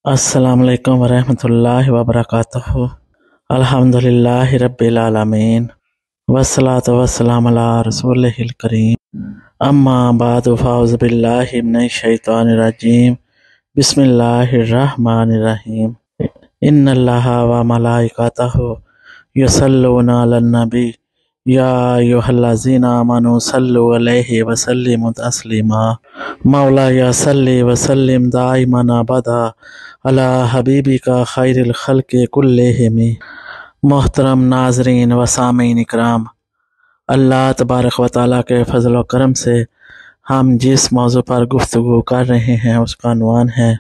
السلام علیکم ورحمۃ اللہ وبرکاتہ۔ الحمدللہ رب العالمین والصلاۃ والسلام علی رسولہ الکریم، اما بعد فاعوذ باللہ من الشیطان الرجیم، بسم اللہ الرحمن الرحیم۔ ان اللہ و ملائکتہ یصلون علی النبی یا ایھا الذین آمنوا صلوا علیہ وسلموا تسلیما۔ مولایا صلی وسلم دائما ابدا علی حبیبک خیر الخلق کلہم۔ محترم ناظرین و سامعین اکرام، اللہ تبارک و تعالیٰ کے فضل و کرم سے ہم جس موضوع پر گفتگو کر رہے ہیں اس کا عنوان ہے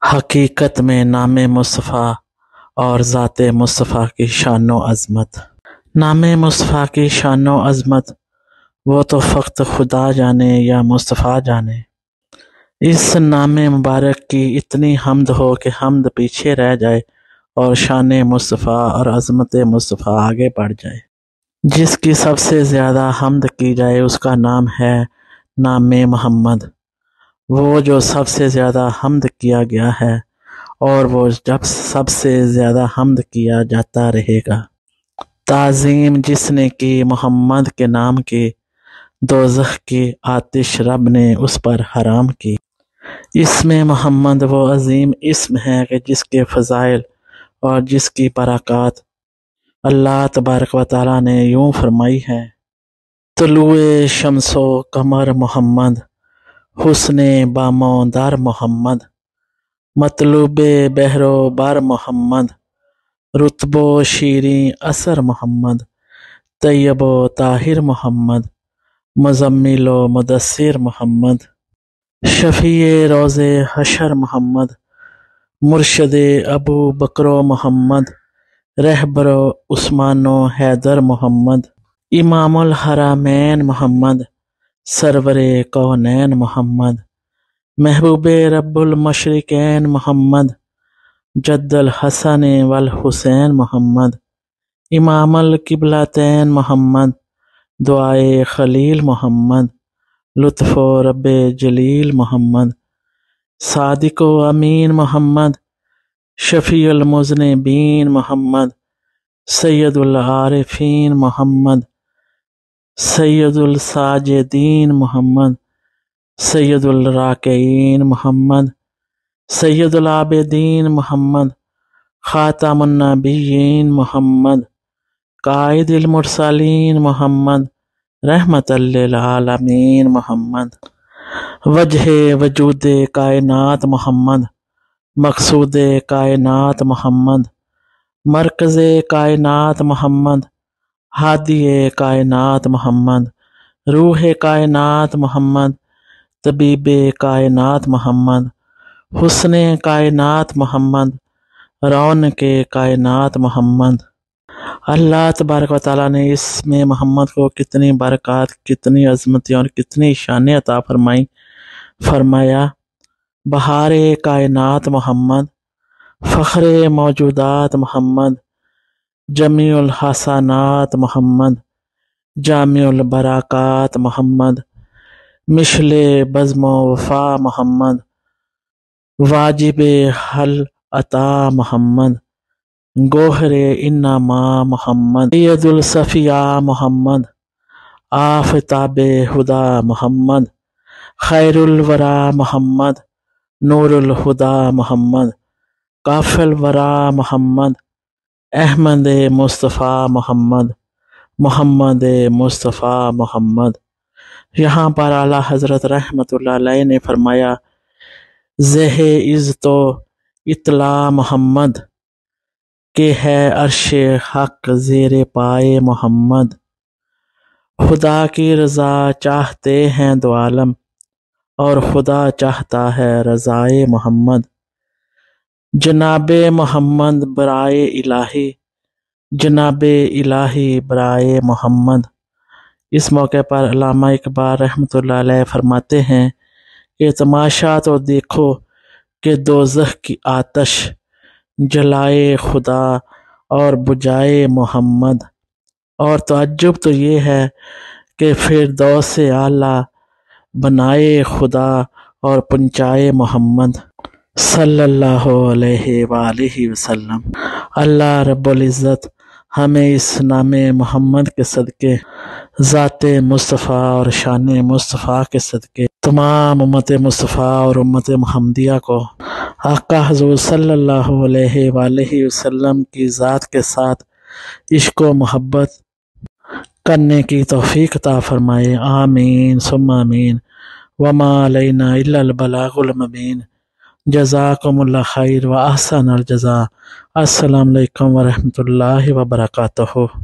حقیقت میں نام مصطفیٰ اور ذات مصطفیٰ کی شان و عظمت۔ نام مصطفیٰ کی شان و عظمت وہ تو فقط خدا جانے یا مصطفیٰ جانے۔ اس نام مبارک کی اتنی حمد ہو کہ حمد پیچھے رہ جائے اور شان مصطفیٰ اور عظمت مصطفیٰ آگے بڑھ جائے۔ جس کی سب سے زیادہ حمد کی جائے اس کا نام ہے نام محمد، وہ جو سب سے زیادہ حمد کیا گیا ہے اور وہ جب سب سے زیادہ حمد کیا جاتا رہے گا۔ تعظیم جس نے کی محمد کے نام کی، دوزخ کی آتش رب نے اس پر حرام کی۔ اسم محمد وہ عظیم اسم ہے کہ جس کے فضائل اور جس کی برکات اللہ تبارک و تعالیٰ نے یوں فرمائی ہے: طلوع شمس و قمر محمد، حسن بامو در محمد، مطلوب بحر و بر محمد، رتب و شیریں اثر محمد، طیب و طاہر محمد، مزمل و مدثر محمد، شفیع روز حشر محمد، مرشد ابو بکر و محمد، رہبر عثمان و حیدر محمد، امام الحرمین محمد، سرور کونین محمد، محبوب رب المشرقین محمد، جد الحسن والحسین محمد، امام القبلتین محمد، دعائے خلیل محمد، لطف و رب جلیل محمد، صادق و امین محمد، شفیع المذنبین محمد، سید العارفین محمد، سید الساجدین محمد، سید الراکعین محمد، سید العابدین محمد، خاتم النبیین محمد، قائد المرسلین محمد، رحمت للعالمین محمد، وجہ وجود کائنات محمد، مقصود کائنات محمد، مرکز کائنات محمد، ہادی کائنات محمد، روح کائنات محمد، طبیب کائنات محمد، حسن کائنات محمد، رونق کائنات محمد۔ اللہ تبارک و تعالیٰ نے اس میں محمد کو کتنی برکات، کتنی عظمتیں اور کتنی شانیں عطا فرمایا: بہار کائنات محمد، فخر موجودات محمد، جمیع الحسنات محمد، جامع البرکات محمد، مشل بزم و وفا محمد، واجب حل عطا محمد، گوہر انما محمد، سید الصفیہ محمد، آفتاب ہدا محمد، خیر الورا محمد، نور الہدا محمد، کاف الورا محمد، احمد مصطفیٰ محمد، محمد مصطفیٰ محمد۔ یہاں پر اعلیٰ حضرت رحمۃ اللہ علیہ نے فرمایا: زہ عزت و اطلاع محمد کہ ہے عرش حق زیر پائے محمد، خدا کی رضا چاہتے ہیں دو عالم اور خدا چاہتا ہے رضائے محمد۔ جناب محمد برائے الہی، جناب الہی برائے محمد۔ اس موقع پر علامہ اقبال رحمۃ اللہ علیہ فرماتے ہیں کہ تماشا تو دیکھو کہ دوزخ کی آتش جلائے خدا اور بجھائے محمد، اور تعجب تو یہ ہے کہ فردوس اعلیٰ بنائے خدا اور پہنچائے محمد۔ صلی اللہ علیہ وآلہ وسلم۔ اللہ رب العزت ہمیں اس نام محمد کے صدقے، ذات مصطفیٰ اور شان مصطفیٰ کے صدقے تمام امت مصطفیٰ اور امت محمدیہ کو آقا حضور صلی اللہ علیہ وآلہ وسلم کی ذات کے ساتھ عشق و محبت کرنے کی توفیق عطا فرمائے، آمین ثم آمین۔ وما علینا الا البلاغ المبین۔ جزاکم اللہ خیر و احسن الجزاء۔ السلام علیکم ورحمۃ اللہ وبرکاتہ۔